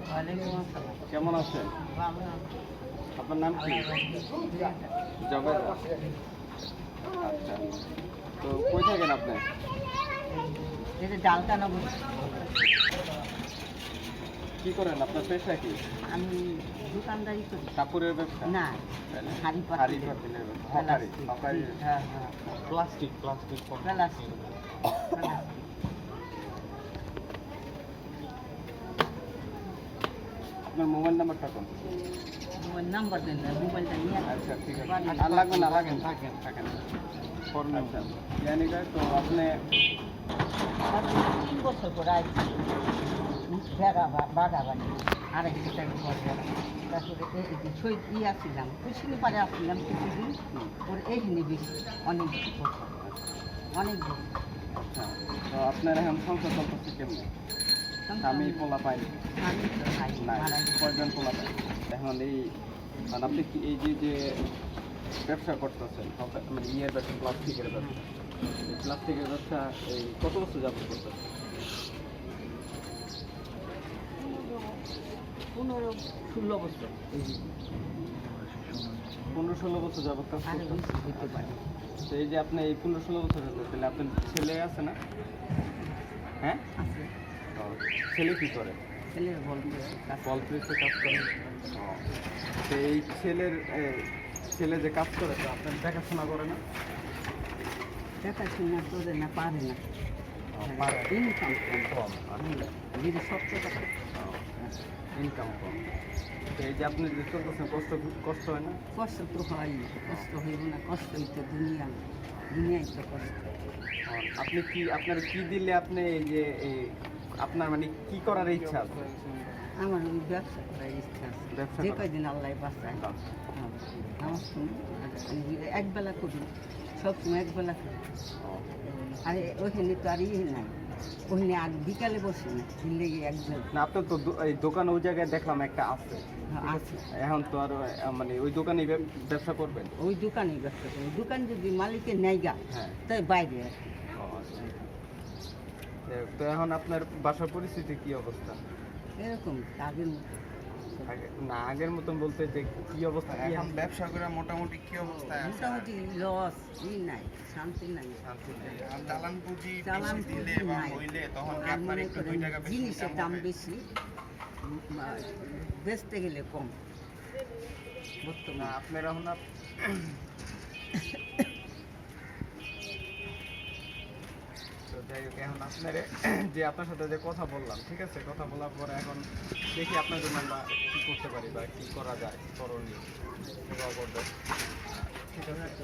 ওয়ালাইকুম আসসালাম। কেমন আছেন? ভালো আছি। আপনার নাম কি? জবেদ। আচ্ছা, তো কই থাকেন আপনি? এই যে ডালটা নেবো। কি করেন? আপনার পেশা কি? আমি দোকানদারি করি। কাপড়ের ব্যবসা? না, তাই না? শাড়ি শাড়ি পাতি। পাতিলের ব্যবসা। হকারি, হকারি। হ্যাঁ হ্যাঁ, প্লাস্টিক প্লাস্টিক। আপনার মোবাইল নাম্বারটা কোন? মোবাইল নাম্বার দেন না, মোবাইলটা নিয়ে আচ্ছা, ঠিক আছে। বাড়ি। আর লাগবে না, লাগেন, থাকেন। আচ্ছা, ইয়ানি ভাই, তো আপনি 3 বছর করে আইছি। বাগাবাড়ি আড়াইশো টাকা ঘর ভাড়া। তারপরে এই যে ছয় আসছিলাম, কুশিনি পাড়ে আসছিলাম কিছুদিন। ওর এইখানে বেশি অনেক বছর, অনেক বছর। আচ্ছা, তো আপনার এখন সংসার চলতেছে কেমনি? স্বামী পোলা পাইনি? আমি তো ভাই নাই, মারা গেছে। কয়জন পোলা পাই? এখন এই মানে আপনি কি এই যে ব্যবসা করতেছেন, মানে ইয়ের ব্যবসা, প্লাস্টিকের ব্যবসা, এই প্লাস্টিকের ব্যবসা এই কত বছর যাবত করতেছেন? 15-16 বছর। 15-16 বছর যাবত কাজ আরো করতেছেন? বেশি হতে পারে। তো এই যে আপনি এই 15-16 বছর হতে, তাহলে আপনার ছেলে আছে না? হ্যাঁ, আছে ও, ছেলে কি করে? ছেলের বলতে কাজ বল প্রেসে কাজ করে। ও, তো এই ছেলে যে কাজ করে, তো আপনার দেখাশোনা করে না? দেখাশোনা করে না, পারে না। পারে। ইনকাম কম, আচ্ছা। যদি সত্য কথা, ইনকাম কম। তো এই যে আপনি যে চলতেছেন, কষ্ট হয় না? কষ্ট তো হয়, কষ্ট হইব না, কষ্টই তো দুনিয়ায় তো কষ্ট। আপনি কি, আপনার কি দিলে আপনি এই যে আপনার মানে কি করার ইচ্ছা আছে? আমার ওই ব্যবসা করার ইচ্ছা আছে, ব্যবসা যে করা? কয়দিন আল্লাহ বাঁচায়। হ্যাঁ, আমার শুনুন, আমি একবেলা করি, সবসময় একবেলা করি। আর ওইখানে তো আর ইয়ে নাই, ওইখানে আর বিকালে বসি না, দিলে একবেলা। না, আপনার তো এই দোকান ওই জায়গায় দেখলাম একটা আছে। আছে, এখন তো আর মানে ওই দোকানে ব্যবসা করবেন? ওই দোকানেই ব্যবসা করি। দোকান যদি মালিকের নেয়গা, হ্যাঁ। তাই বাইরে আর কি। ও, আচ্ছা। তো এখন আপনার বাসার পরিস্থিতি কি অবস্থা? এরকম আগের মতো। না, আগের মতন বলতে যে কি অবস্থা, কি এখন ব্যবসা করে মোটামুটি কি অবস্থায় আছে? মোটামুটি লস, ই নাই, শান্তি নাই। শান্তি নেই? আর চালান পুঁজি চালান বেশি দিলে পুঁজি বা নাই। হইলে তখন কি আর আপনার মনে একটু করেন 2 টাকা বেশি জিনিসের income দাম হবে? বেশি, বেচতে গেলে কম। না, বর্তমানে আপনার এখন তো যাই হোক, এখন আপনার যে আপনার সাথে যে কথা বললাম, ঠিক আছে, কথা বলার পরে এখন দেখি আপনার জন্য আমরা কি করতে পারি বা কি করা যায়, করণীয় সেটাও করবে। ঠিক আছে।